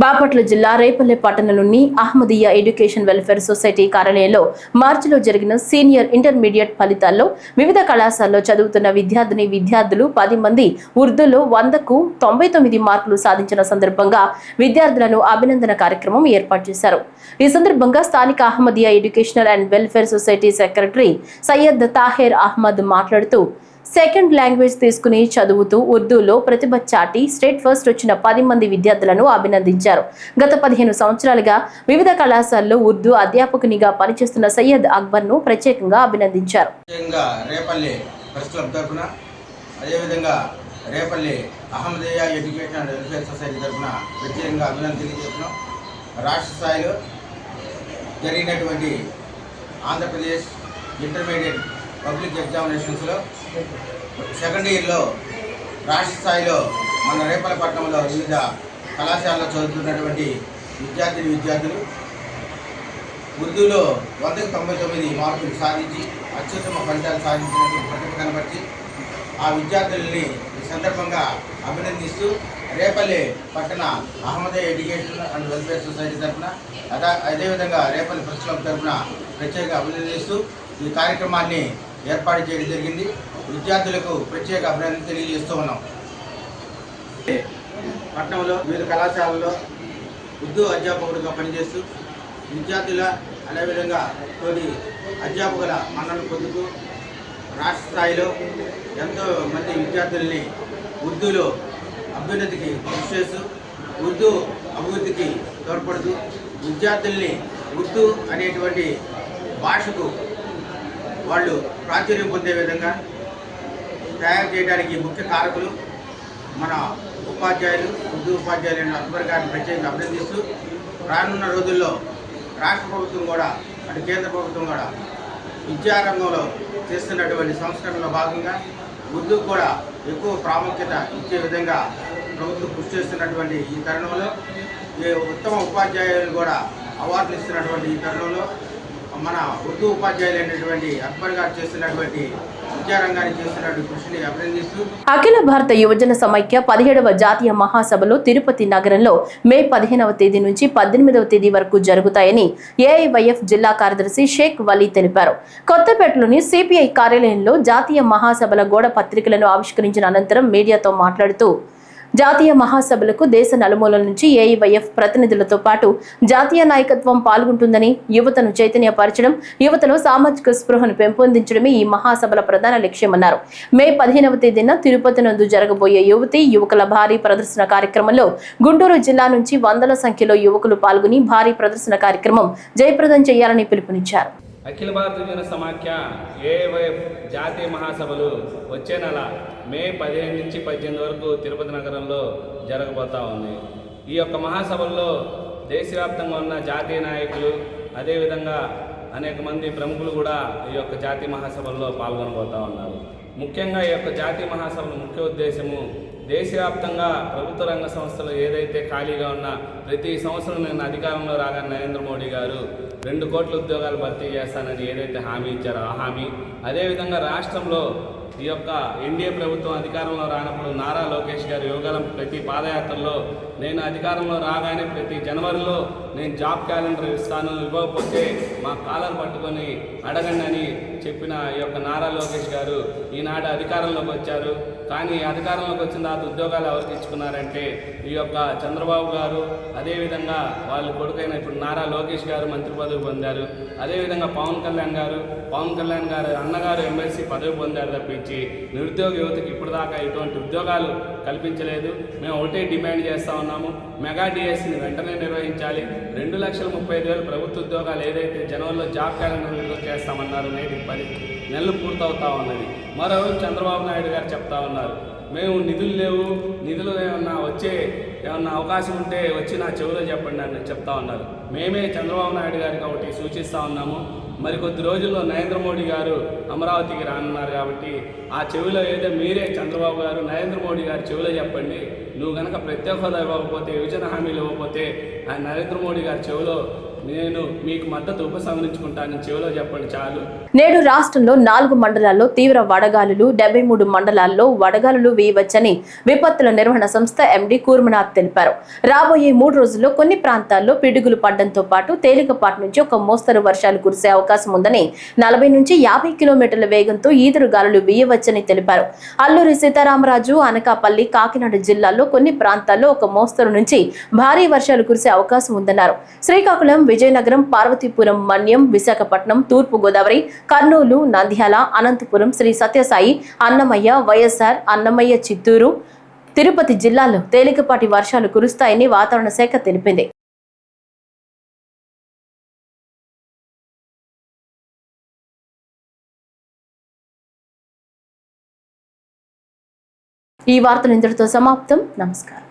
[SPEAKER 1] బాపట్ల జిల్లా రేపల్లె పట్టణంలోని అహ్మదియా ఎడ్యుకేషన్ వెల్ఫేర్ సొసైటీ కార్యాలయంలో మార్చిలో జరిగిన సీనియర్ ఇంటర్మీడియట్ ఫలితాల్లో వివిధ కళాశాలలో చదువుతున్న విద్యార్థులు 10 మంది ఉర్దూలో 100కు 99 మార్కులు సాధించిన సందర్భంగా విద్యార్థులను అభినందన కార్యక్రమం ఏర్పాటు చేశారు. ఈ సందర్భంగా స్థానిక Ahmadiyya educational and welfare society secretary Syed Taher Ahmed మాట్లాడుతూ సెకండ్ లాంగ్వేజ్ తీసుకుని చదువుతూ ఉర్దూలో ప్రతిభ చాటి స్టేట్ ఫస్ట్ వచ్చిన 10 మంది విద్యార్థులను అభినందించారు. గత 15 సంవత్సరాలుగా వివిధ కళాశాలలో ఉర్దూ అధ్యాపకునిగా పనిచేస్తున్న సయ్యద్ అక్బర్ ను ప్రత్యేకంగా అభినందించారు.
[SPEAKER 12] Repalle Ahmadiya education and welfare society తరఫున ప్రత్యేకంగా అభినందన తెలియజేస్తున్నాం. రాష్ట్ర స్థాయిలో జరిగినటువంటి ఆంధ్రప్రదేశ్ ఇంటర్మీడియట్ పబ్లిక్ ఎగ్జామినేషన్స్లో సెకండ్ ఇయర్లో రాష్ట్ర స్థాయిలో మన రేపల్లపట్నంలో వివిధ కళాశాలలో చదువుతున్నటువంటి విద్యార్థులు ఉర్దూలో 100కు 99 మార్కులు సాధించి అత్యుత్తమ ఫలితాలు సాధించినటువంటి ప్రతిభ కనబర్చి ఆ విద్యార్థులని ఈ సందర్భంగా అభినందిస్తూ రేపల్లి పట్టణ Ahmadiya education and welfare society తరఫున అదేవిధంగా రేపల్లి ప్రెస్ క్లబ్ తరఫున ప్రత్యేక అభినందిస్తూ ఈ కార్యక్రమాన్ని ఏర్పాటు చేయడం జరిగింది. విద్యార్థులకు ప్రత్యేక అభినందన తెలియజేస్తూ ఉన్నాం. పట్టణంలో వివిధ కళాశాలల్లో ఉర్దూ అధ్యాపకుడిగా పనిచేస్తూ విద్యార్థుల అదేవిధంగా తోటి అధ్యాపకుల మన్ననలు పొందుతూ రాష్ట్ర స్థాయిలో ఎంతో మంది విద్యార్థుల్ని ఉర్దూలో అభ్యున్నతికి కృషి చేస్తూ ఉర్దూ అభివృద్ధికి తోడ్పడుతూ విద్యార్థుల్ని ఉర్దూ అనేటువంటి భాషకు వాళ్ళు ప్రాచుర్యం పొందే విధంగా తయారు చేయడానికి ముఖ్య కారకులు మన ఉపాధ్యాయులు ఉర్దూ ఉపాధ్యాయులైన అక్బర్ గారిని ప్రత్యేకంగా అభినందిస్తూ రానున్న రోజుల్లో రాష్ట్ర ప్రభుత్వం కూడా అటు కేంద్ర ప్రభుత్వం కూడా విద్యారంగంలో చేస్తున్నటువంటి సంస్కరణలో భాగంగా ఉర్దూకు కూడా ఎక్కువ ప్రాముఖ్యత ఇచ్చే విధంగా ప్రభుత్వం కృషి చేస్తున్నటువంటి ఈ తరుణంలో ఈ ఉత్తమ ఉపాధ్యాయులు కూడా అవార్డులు ఇస్తున్నటువంటి ఈ తరుణంలో మన ఉర్దూ ఉపాధ్యాయులైనటువంటి అక్బర్ గారు చేస్తున్నటువంటి విద్యారంగానికి చేస్తున్నటువంటి కృషిని అభినందిస్తూ
[SPEAKER 1] అఖిల భారత యువజన సమైక్య 17వ జాతీయ మహాసభలు తిరుపతి నగరంలో మే 15వ తేదీ నుంచి 18వ తేదీ వరకు జరుగుతాయని ఏఐవైఎఫ్ జిల్లా కార్యదర్శి షేక్ వలీ తెలిపారు. కొత్తపేటలోని సిపిఐ కార్యాలయంలో జాతీయ మహాసభల గోడ పత్రికలను ఆవిష్కరించిన అనంతరం మీడియాతో మాట్లాడుతూ జాతీయ మహాసభలకు దేశ నలుమూలల నుంచి ఏఐవైఎఫ్ ప్రతినిధులతో పాటు జాతీయ నాయకత్వం పాల్గొంటుందని, యువతను చైతన్యపరచడం, యువతలో సామాజిక స్పృహను పెంపొందించడమే ఈ మహాసభల ప్రధాన లక్ష్యమన్నారు. మే 15వ తేదీన తిరుపతి నందు జరగబోయే యువతి యువకుల భారీ ప్రదర్శన కార్యక్రమంలో గుంటూరు జిల్లా నుంచి వందల సంఖ్యలో యువకులు పాల్గొని భారీ ప్రదర్శన కార్యక్రమం జయప్రదం చేయాలని పిలుపునిచ్చారు.
[SPEAKER 13] అఖిల భారత యువజన సమాఖ్య ఏఐవైఎఫ్ జాతీయ మహాసభలు వచ్చే నెల మే 15 నుంచి 18 వరకు తిరుపతి నగరంలో జరగబోతూ ఉంది. ఈ యొక్క మహాసభల్లో దేశవ్యాప్తంగా ఉన్న జాతీయ నాయకులు, అదేవిధంగా అనేక మంది ప్రముఖులు కూడా ఈ యొక్క జాతీయ మహాసభల్లో పాల్గొనబోతూ ఉన్నారు. ముఖ్యంగా ఈ యొక్క జాతీయ మహాసభల ముఖ్య ఉద్దేశము దేశవ్యాప్తంగా ప్రభుత్వ రంగ సంస్థలు ఏదైతే ఖాళీగా ఉన్నా ప్రతి సంవత్సరం నేను అధికారంలో రాగానే నరేంద్ర మోడీ గారు 2 కోట్ల ఉద్యోగాలు భర్తీ చేస్తానని ఏదైతే హామీ ఇచ్చారో ఆ హామీ, అదేవిధంగా రాష్ట్రంలో ఈ యొక్క ఎన్డీఏ ప్రభుత్వం అధికారంలో రానప్పుడు నారా లోకేష్ గారు యువగలం ప్రతి పాదయాత్రలో నేను అధికారంలో రాగానే ప్రతి జనవరిలో నేను జాబ్ క్యాలెండర్ ఇస్తాను, ఇవ్వకపోతే మా కాలర్ పట్టుకొని అడగండి అని చెప్పిన ఈ యొక్క నారా లోకేష్ గారు ఈనాడు అధికారంలోకి వచ్చారు. కానీ అధికారంలోకి వచ్చిన తర్వాత ఉద్యోగాలు ఎవరికి ఇచ్చుకున్నారంటే ఈ యొక్క చంద్రబాబు గారు, అదేవిధంగా వాళ్ళ కొడుకైన ఇప్పుడు నారా లోకేష్ గారు మంత్రి పదవి పొందారు. అదేవిధంగా పవన్ కళ్యాణ్ గారు అన్నగారు ఎమ్మెల్సీ పదవి పొందారు తప్పించి నిరుద్యోగ యువతకి ఇప్పటిదాకా ఎటువంటి ఉద్యోగాలు కల్పించలేదు. మేము ఒకటే డిమాండ్ చేస్తూ ఉన్నాము, మెగా డిఎస్సిని వెంటనే నిర్వహించాలి. 2,35,000 ప్రభుత్వ ఉద్యోగాలు ఏదైతే జనవరిలో జాబ్ క్యాలెండర్ విడుదల చేస్తామన్నారు, నేటికి 10 నెలలు పూర్తవుతా ఉన్నది. మరోవైపు చంద్రబాబు నాయుడు గారు చెప్తా ఉన్నారు, మేము నిధులు లేవు, నిధులు ఏమన్నా అవకాశం ఉంటే వచ్చి నా చెవిలో చెప్పండి అని చెప్తా ఉన్నారు. మేమే చంద్రబాబు నాయుడు గారికి ఒకటి సూచిస్తూ ఉన్నాము, మరికొద్ది రోజుల్లో నరేంద్ర మోడీ గారు అమరావతికి రానున్నారు కాబట్టి ఆ చెవిలో ఏదో మీరే చంద్రబాబు గారు నరేంద్ర మోడీ గారు చెవిలో చెప్పండి, నువ్వు కనుక ప్రత్యేక హోదా ఇవ్వకపోతే, విభజన హామీలు ఇవ్వకపోతే ఆ నరేంద్ర మోడీ గారి చెవిలో నేను మీకు మద్దతు ఉపసంహరించుకుంటానని చెవిలో చెప్పండి చాలు.
[SPEAKER 1] నేడు రాష్ట్రంలో 4 మండలాల్లో తీవ్ర వడగాలులు, 73 మండలాల్లో వడగాలులు వేయవచ్చని విపత్తుల నిర్వహణ సంస్థ ఎండీ కూర్మనాథ్ తెలిపారు. రాబోయే 3 రోజుల్లో కొన్ని ప్రాంతాల్లో పిడుగులు పడడంతో పాటు తేలికపాటి నుంచి ఒక మోస్తరు వర్షాలు కురిసే అవకాశం ఉందని, 40 నుంచి 50 కిలోమీటర్ల వేగంతో ఈదురు గాలులు వేయవచ్చని తెలిపారు. అల్లూరి సీతారామరాజు, అనకాపల్లి, కాకినాడ జిల్లాల్లో కొన్ని ప్రాంతాల్లో ఒక మోస్తరు నుంచి భారీ వర్షాలు కురిసే అవకాశం ఉందన్నారు. శ్రీకాకుళం, విజయనగరం, పార్వతీపురం, మన్యం, విశాఖపట్నం, తూర్పు గోదావరి, కర్నూలు, నంద్యాల, అనంతపురం, శ్రీ సత్యసాయి, అన్నమయ్య, వైఎస్ఆర్, అన్నమయ్య, చిత్తూరు, తిరుపతి జిల్లాల్లో తేలికపాటి వర్షాలు కురుస్తాయని వాతావరణ శాఖ తెలిపింది. ఈ వార్తలు ఇంతటితో సమాప్తం. నమస్కారం.